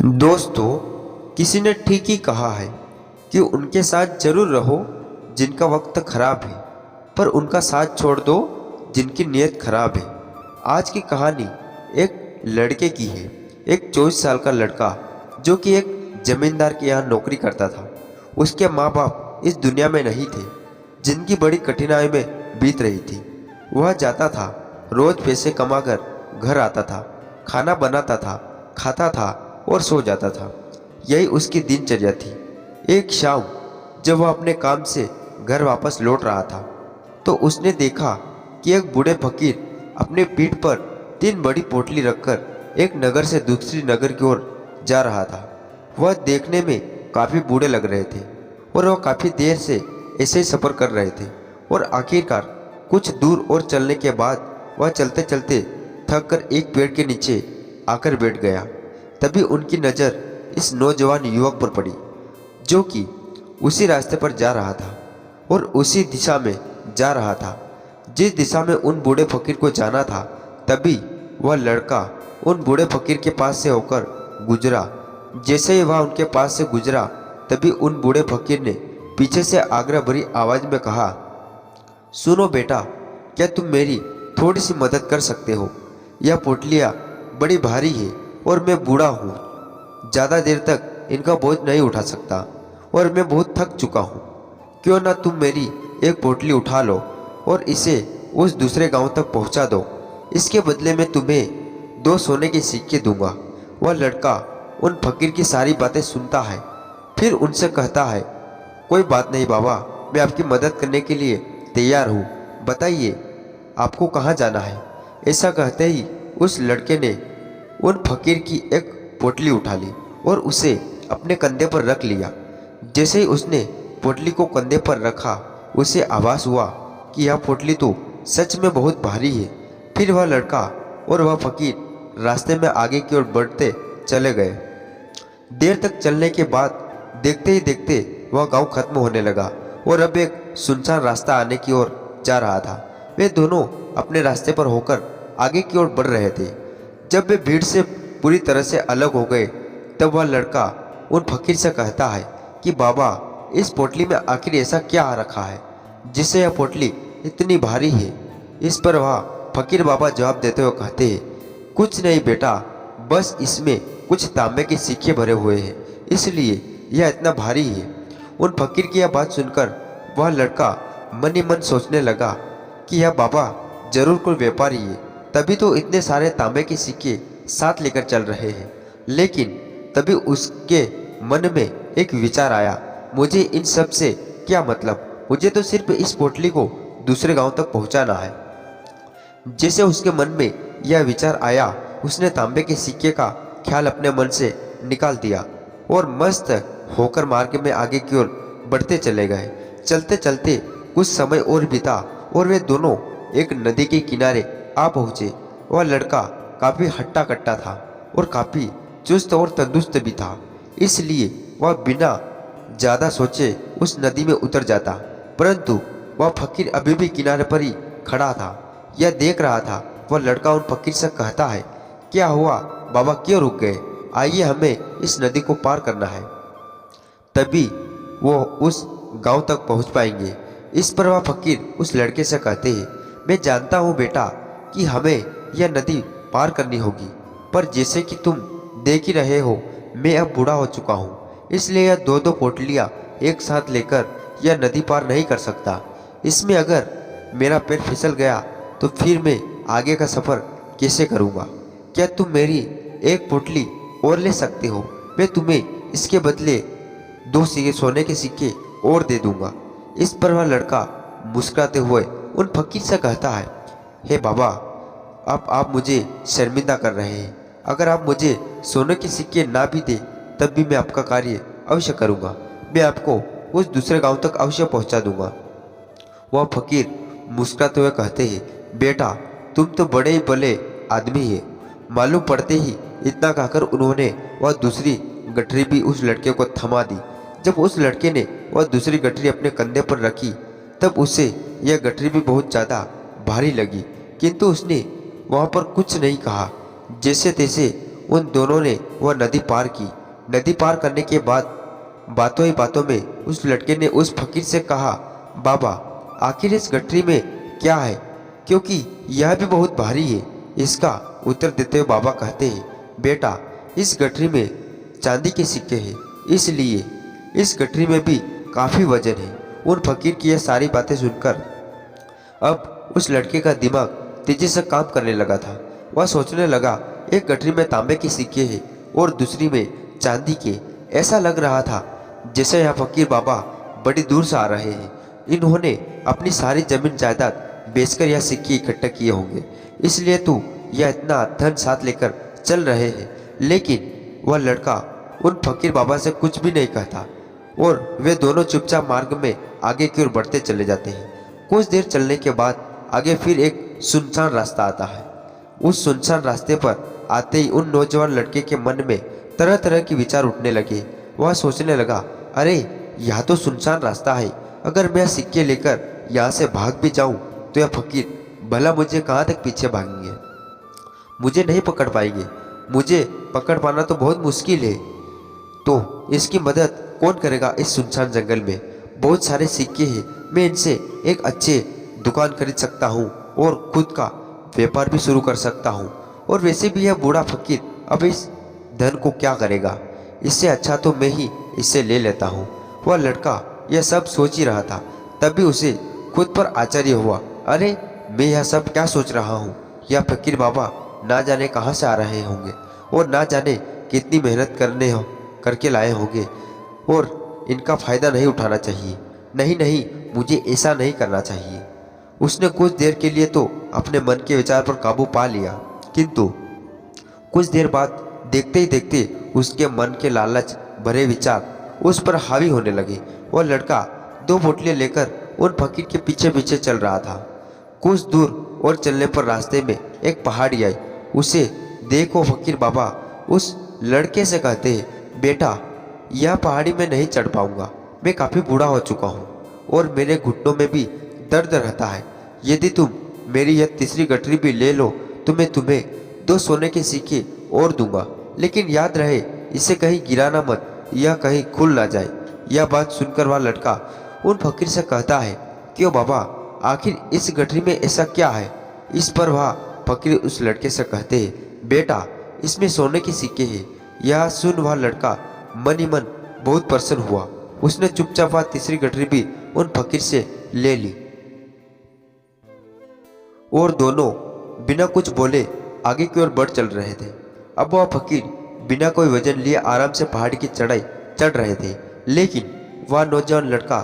दोस्तों, किसी ने ठीक ही कहा है कि उनके साथ जरूर रहो जिनका वक्त खराब है, पर उनका साथ छोड़ दो जिनकी नीयत खराब है। आज की कहानी एक लड़के की है। एक 24 साल का लड़का जो कि एक जमींदार के यहाँ नौकरी करता था। उसके माँ बाप इस दुनिया में नहीं थे। जिनकी बड़ी कठिनाई में बीत रही थी। वह जाता था, रोज पैसे कमाकर घर आता था, खाना बनाता था, खाता था और सो जाता था। यही उसकी दिनचर्या थी। एक शाम जब वह अपने काम से घर वापस लौट रहा था तो उसने देखा कि एक बूढ़े फकीर अपने पीठ पर 3 बड़ी पोटली रखकर एक नगर से दूसरी नगर की ओर जा रहा था। वह देखने में काफ़ी बूढ़े लग रहे थे और वह काफ़ी देर से ऐसे ही सफ़र कर रहे थे और आखिरकार कुछ दूर और चलने के बाद वह चलते चलते थक कर एक पेड़ के नीचे आकर बैठ गया। तभी उनकी नज़र इस नौजवान युवक पर पड़ी जो कि उसी रास्ते पर जा रहा था और उसी दिशा में जा रहा था जिस दिशा में उन बूढ़े फकीर को जाना था। तभी वह लड़का उन बूढ़े फकीर के पास से होकर गुजरा। जैसे ही वह उनके पास से गुजरा तभी उन बूढ़े फकीर ने पीछे से आग्रह भरी आवाज़ में कहा, सुनो बेटा, क्या तुम मेरी थोड़ी सी मदद कर सकते हो? यह पोटलियाँ बड़ी भारी है और मैं बूढ़ा हूँ, ज़्यादा देर तक इनका बोझ नहीं उठा सकता और मैं बहुत थक चुका हूँ। क्यों ना तुम मेरी एक पोटली उठा लो और इसे उस दूसरे गांव तक पहुँचा दो। इसके बदले में तुम्हें 2 सोने के सिक्के दूंगा। वह लड़का उन फकीर की सारी बातें सुनता है, फिर उनसे कहता है, कोई बात नहीं बाबा, मैं आपकी मदद करने के लिए तैयार हूँ। बताइए आपको कहाँ जाना है? ऐसा कहते ही उस लड़के ने उन फकीर की एक पोटली उठा ली और उसे अपने कंधे पर रख लिया। जैसे ही उसने पोटली को कंधे पर रखा उसे आभास हुआ कि यह पोटली तो सच में बहुत भारी है। फिर वह लड़का और वह फकीर रास्ते में आगे की ओर बढ़ते चले गए। देर तक चलने के बाद देखते ही देखते वह गांव खत्म होने लगा और अब एक सुनसान रास्ता आने की ओर जा रहा था। वे दोनों अपने रास्ते पर होकर आगे की ओर बढ़ रहे थे। जब वे भीड़ से पूरी तरह से अलग हो गए तब वह लड़का उन फकीर से कहता है कि बाबा, इस पोटली में आखिर ऐसा क्या आ रखा है जिससे यह पोटली इतनी भारी है? इस पर वह फकीर बाबा जवाब देते हुए कहते हैं, कुछ नहीं बेटा, बस इसमें कुछ तांबे के सिक्के भरे हुए हैं, इसलिए यह इतना भारी है। उन फकीर की यह बात सुनकर वह लड़का मन ही मन सोचने लगा कि यह बाबा जरूर कोई व्यापारी है, तभी तो इतने सारे तांबे के सिक्के साथ लेकर चल रहे हैं। लेकिन तभी उसके मन में एक विचार आया, मुझे इन सब से क्या मतलब, मुझे तो सिर्फ इस पोटली को दूसरे गांव तक पहुंचाना है। जैसे उसके मन में यह विचार आया, उसने तांबे के सिक्के का ख्याल अपने मन से निकाल दिया और मस्त होकर मार्ग में आगे की ओर बढ़ते चले गए। चलते चलते कुछ समय और बीता और वे दोनों एक नदी के किनारे आ पहुँचे। वह लड़का काफ़ी हट्टा कट्टा था और काफ़ी चुस्त और तंदुरुस्त भी था, इसलिए वह बिना ज़्यादा सोचे उस नदी में उतर जाता। परंतु वह फकीर अभी भी किनारे पर ही खड़ा था, यह देख रहा था। वह लड़का उन फकीर से कहता है, क्या हुआ बाबा, क्यों रुक गए? आइए, हमें इस नदी को पार करना है, तभी वो उस गांव तक पहुंच पाएंगे। इस पर वह फकीर उस लड़के से कहते हैं, मैं जानता हूं बेटा कि हमें यह नदी पार करनी होगी, पर जैसे कि तुम देख ही रहे हो मैं अब बूढ़ा हो चुका हूँ, इसलिए यह 2-2 पोटलियाँ एक साथ लेकर यह नदी पार नहीं कर सकता। इसमें अगर मेरा पैर फिसल गया तो फिर मैं आगे का सफ़र कैसे करूँगा? क्या तुम मेरी एक पोटली और ले सकते हो? मैं तुम्हें इसके बदले 2 सोने के सिक्के और दे दूंगा। इस पर वह लड़का मुस्कुराते हुए उन फकीर से कहता है, हे बाबा, अब आप मुझे शर्मिंदा कर रहे हैं। अगर आप मुझे सोने के सिक्के ना भी दे तब भी मैं आपका कार्य अवश्य करूंगा। मैं आपको उस दूसरे गांव तक अवश्य पहुंचा दूंगा। वह फकीर मुस्कुराते हुए कहते हैं, बेटा, तुम तो बड़े ही भले आदमी है। मालूम पड़ते ही इतना कहकर उन्होंने वह दूसरी गठरी भी उस लड़के को थमा दी। जब उस लड़के ने वह दूसरी गठरी अपने कंधे पर रखी तब उसे यह गठरी भी बहुत ज़्यादा भारी लगी, किंतु उसने वहाँ पर कुछ नहीं कहा। जैसे तैसे उन दोनों ने वह नदी पार की। नदी पार करने के बाद बातों ही बातों में उस लड़के ने उस फकीर से कहा, बाबा आखिर इस गठरी में क्या है, क्योंकि यह भी बहुत भारी है। इसका उत्तर देते हुए बाबा कहते हैं, बेटा इस गठरी में चांदी के सिक्के हैं, इसलिए इस गठरी में भी काफ़ी वजन है। उन फकीर की यह सारी बातें सुनकर अब उस लड़के का दिमाग तेजी से काम करने लगा था। वह सोचने लगा, एक गठरी में तांबे के सिक्के हैं और दूसरी में चांदी के। ऐसा लग रहा था जैसे यह फकीर बाबा बड़ी दूर से आ रहे हैं। इन्होंने अपनी सारी जमीन जायदाद बेचकर यह सिक्के इकट्ठे किए होंगे, इसलिए तो यह इतना धन साथ लेकर चल रहे हैं। लेकिन वह लड़का उन फकीर बाबा से कुछ भी नहीं कहता और वे दोनों चुपचाप मार्ग में आगे की ओर बढ़ते चले जाते हैं। कुछ देर चलने के बाद आगे फिर एक सुनसान रास्ता आता है। उस सुनसान रास्ते पर आते ही उन नौजवान लड़के के मन में तरह तरह के विचार उठने लगे। वह सोचने लगा, अरे यह तो सुनसान रास्ता है, अगर मैं सिक्के लेकर यहाँ से भाग भी जाऊँ तो यह फकीर भला मुझे कहाँ तक पीछे भागेंगे, मुझे नहीं पकड़ पाएंगे। मुझे पकड़ पाना तो बहुत मुश्किल है, तो इसकी मदद कौन करेगा इस सुनसान जंगल में। बहुत सारे सिक्के हैं, मैं इनसे एक अच्छे दुकान खरीद सकता हूँ और खुद का व्यापार भी शुरू कर सकता हूँ। और वैसे भी यह बूढ़ा फकीर अब इस धन को क्या करेगा, इससे अच्छा तो मैं ही इससे ले लेता हूँ। वह लड़का यह सब सोच ही रहा था, तभी उसे खुद पर आश्चर्य हुआ, अरे मैं यह सब क्या सोच रहा हूँ। यह फकीर बाबा ना जाने कहाँ से आ रहे होंगे और ना जाने कितनी मेहनत करके लाए होंगे, और इनका फ़ायदा नहीं उठाना चाहिए। नहीं नहीं, मुझे ऐसा नहीं करना चाहिए। उसने कुछ देर के लिए तो अपने मन के विचार पर काबू पा लिया, किंतु कुछ देर बाद देखते ही देखते उसके मन के लालच भरे विचार उस पर हावी होने लगे। वह लड़का 2 बोतलें लेकर उन फकीर के पीछे पीछे चल रहा था। कुछ दूर और चलने पर रास्ते में एक पहाड़ी आई। उसे देखो फकीर बाबा उस लड़के से कहते, बेटा यह पहाड़ी में नहीं चढ़ पाऊंगा, मैं काफ़ी बूढ़ा हो चुका हूँ और मेरे घुटनों में भी दर्द रहता है। यदि तुम मेरी यह तीसरी गठरी भी ले लो तो मैं तुम्हें 2 सोने के सिक्के और दूंगा, लेकिन याद रहे इसे कहीं गिराना मत, यह कहीं खुल ना जाए। यह बात सुनकर वह लड़का उन फकीर से कहता है, क्यों बाबा आखिर इस गठरी में ऐसा क्या है। इस पर वह फकीर उस लड़के से कहते हैं, बेटा इसमें सोने के सिक्के हैं। यह सुन वह लड़का मन ही मन बहुत प्रसन्न हुआ। उसने चुपचाप वह तीसरी गठरी भी उन फकीर से ले ली और दोनों बिना कुछ बोले आगे की ओर बढ़ चल रहे थे। अब वह फकीर बिना कोई वजन लिए आराम से पहाड़ी की चढ़ाई चढ़ रहे थे, लेकिन वह नौजवान लड़का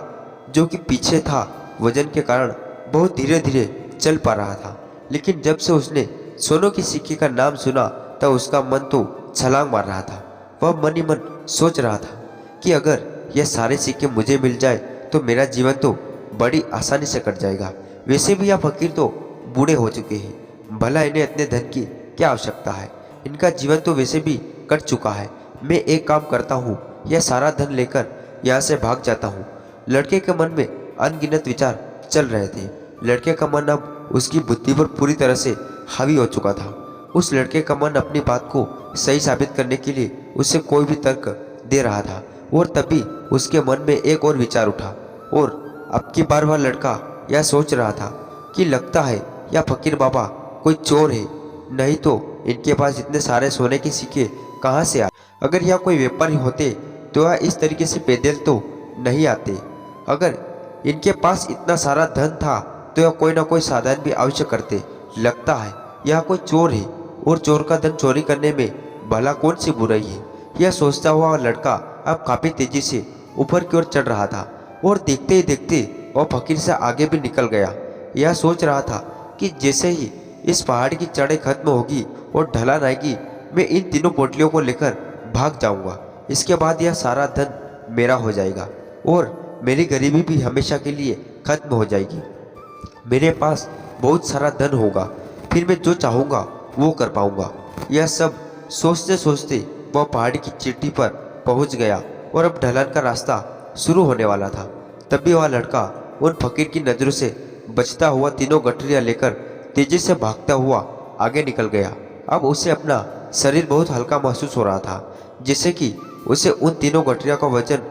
जो कि पीछे था वजन के कारण बहुत धीरे धीरे चल पा रहा था। लेकिन जब से उसने सोनों की सिक्के का नाम सुना तब उसका मन तो छलांग मार रहा था। वह मन ही मन सोच रहा था कि अगर यह सारे सिक्के मुझे मिल जाए तो मेरा जीवन तो बड़ी आसानी से कट जाएगा। वैसे भी यह फकीर तो बूढ़े हो चुके हैं, भला इन्हें इतने धन की क्या आवश्यकता है, इनका जीवन तो वैसे भी कट चुका है। मैं एक काम करता हूँ, यह सारा धन लेकर यहाँ से भाग जाता हूँ। लड़के के मन में अनगिनत विचार चल रहे थे। लड़के का मन अब उसकी बुद्धि पर पूरी तरह से हावी हो चुका था। उस लड़के का मन अपनी बात को सही साबित करने के लिए उसे कोई भी तर्क दे रहा था, और तभी उसके मन में एक और विचार उठा। और अब की बार वह लड़का यह सोच रहा था कि लगता है यह फकीर बाबा कोई चोर है, नहीं तो इनके पास इतने सारे सोने के सिक्के कहाँ से आए। अगर यह कोई व्यापारी होते तो यह इस तरीके से पैदल तो नहीं आते। अगर इनके पास इतना सारा धन था तो यह कोई ना कोई साधन भी अवश्य करते। लगता है यह कोई चोर है, और चोर का धन चोरी करने में भला कौन सी बुराई है। यह सोचता हुआ लड़का अब काफ़ी तेजी से ऊपर की ओर चढ़ रहा था, और देखते ही देखते वह फकीर से आगे भी निकल गया। यह सोच रहा था कि जैसे ही इस पहाड़ की चढ़ाई खत्म होगी और ढलान आएगी, मैं इन तीनों पोटलियों को लेकर भाग जाऊंगा। इसके बाद यह सारा धन मेरा हो जाएगा और मेरी गरीबी भी हमेशा के लिए खत्म हो जाएगी। मेरे पास बहुत सारा धन होगा, फिर मैं जो चाहूँगा वो कर पाऊँगा। यह सब सोचते सोचते वह पहाड़ी की चोटी पर पहुँच गया और अब ढलान का रास्ता शुरू होने वाला था। तभी वह लड़का उन फकीर की नज़रों से बचता हुआ तीनों गठरियाँ लेकर तेजी से भागता हुआ आगे निकल गया। अब उसे अपना शरीर बहुत हल्का महसूस हो रहा था, जिससे कि उसे उन तीनों गठरियों का वजन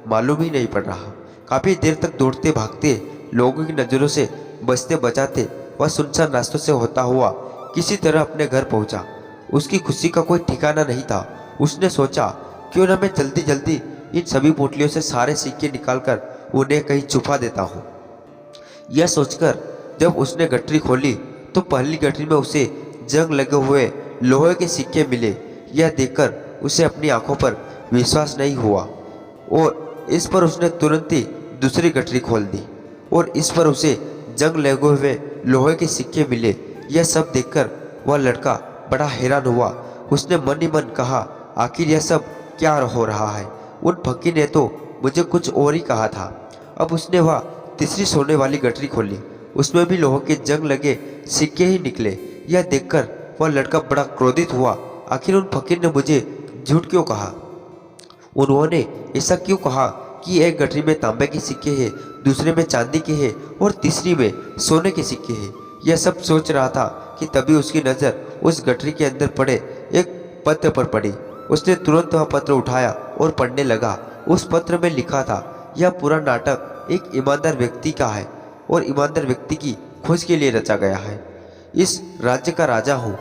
मालूम ही नहीं पड़ रहा। काफ़ी देर तक दौड़ते भागते, लोगों की नज़रों से बचते बचाते वह सुनसान रास्तों से होता हुआ किसी तरह अपने घर पहुंचा। उसकी खुशी का कोई ठिकाना नहीं था। उसने सोचा, क्यों न मैं जल्दी जल्दी इन सभी पोटलियों से सारे सिक्के निकालकर उन्हें कहीं छुपा देता हूँ। यह सोचकर जब उसने गठरी खोली तो पहली गठरी में उसे जंग लगे हुए लोहे के सिक्के मिले। यह देखकर उसे अपनी आंखों पर विश्वास नहीं हुआ और इस पर उसने तुरंत ही दूसरी गठरी खोल दी और इस पर उसे जंग लगे हुए लोहे के सिक्के मिले। यह सब देखकर वह लड़का बड़ा हैरान हुआ। उसने मन ही मन कहा, आखिर यह सब क्या हो रहा है? उन फकीर ने तो मुझे कुछ और ही कहा था। अब उसने वह तीसरी सोने वाली गठरी खोली, उसमें भी लोहे के जंग लगे सिक्के ही निकले। यह देखकर वह लड़का बड़ा क्रोधित हुआ। आखिर उन फकीर ने मुझे झूठ क्यों कहा? उन्होंने ऐसा क्यों कहा कि एक गठरी में तांबे के सिक्के हैं, दूसरे में चांदी के हैं और तीसरी में सोने के सिक्के हैं? यह सब सोच रहा था कि तभी उसकी नज़र उस गठरी के अंदर पड़े एक पत्र पर पड़ी। उसने तुरंत वह पत्र उठाया और पढ़ने लगा। उस पत्र में लिखा था, यह पूरा नाटक एक ईमानदार व्यक्ति का है और ईमानदार व्यक्ति की खोज के लिए रचा गया है। इस राज्य का राजा हूँ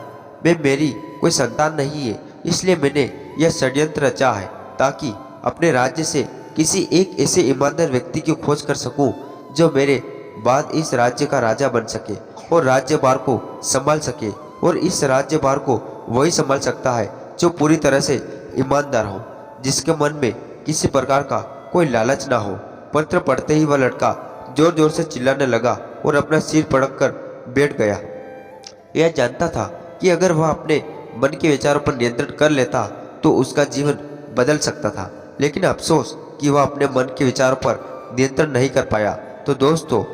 मैं, मेरी कोई संतान नहीं है, इसलिए मैंने यह षड्यंत्र रचा है ताकि अपने राज्य से किसी एक ऐसे ईमानदार व्यक्ति की खोज कर सकूं जो मेरे बाद इस राज्य का राजा बन सके और राज्यभार को संभाल सके। और इस राज्यभार को वही संभाल सकता है जो पूरी तरह से ईमानदार हो, जिसके मन में किसी प्रकार का कोई लालच ना हो। पत्र पढ़ते ही वह लड़का जोर जोर से चिल्लाने लगा और अपना सिर पटक कर बैठ गया। यह जानता था कि अगर वह अपने मन के विचारों पर नियंत्रण कर लेता तो उसका जीवन बदल सकता था, लेकिन अफसोस कि वह अपने मन के विचारों पर नियंत्रण नहीं कर पाया। तो दोस्तों,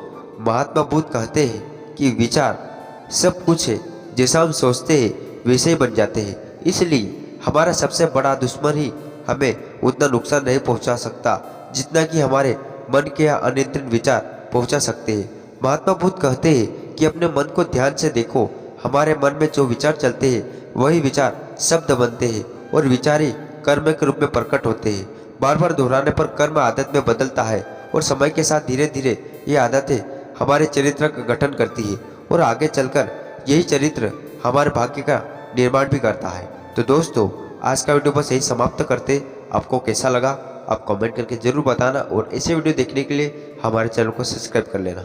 महात्मा बुद्ध कहते हैं कि विचार सब कुछ है, जैसा हम सोचते हैं वैसे ही बन जाते हैं। इसलिए हमारा सबसे बड़ा दुश्मन ही हमें उतना नुकसान नहीं पहुंचा सकता जितना कि हमारे मन के या अनियंत्रित विचार पहुंचा सकते हैं। महात्मा बुद्ध कहते हैं कि अपने मन को ध्यान से देखो, हमारे मन में जो विचार चलते हैं वही विचार शब्द बनते हैं और विचार ही कर्म के रूप में प्रकट होते हैं। बार बार दोहराने पर कर्म आदत में बदलता है और समय के साथ धीरे धीरे ये आदतें हमारे चरित्र का गठन करती है और आगे चलकर यही चरित्र हमारे भाग्य का निर्माण भी करता है। तो दोस्तों, आज का वीडियो बस यही समाप्त करते। आपको कैसा लगा आप कमेंट करके जरूर बताना और ऐसे वीडियो देखने के लिए हमारे चैनल को सब्सक्राइब कर लेना।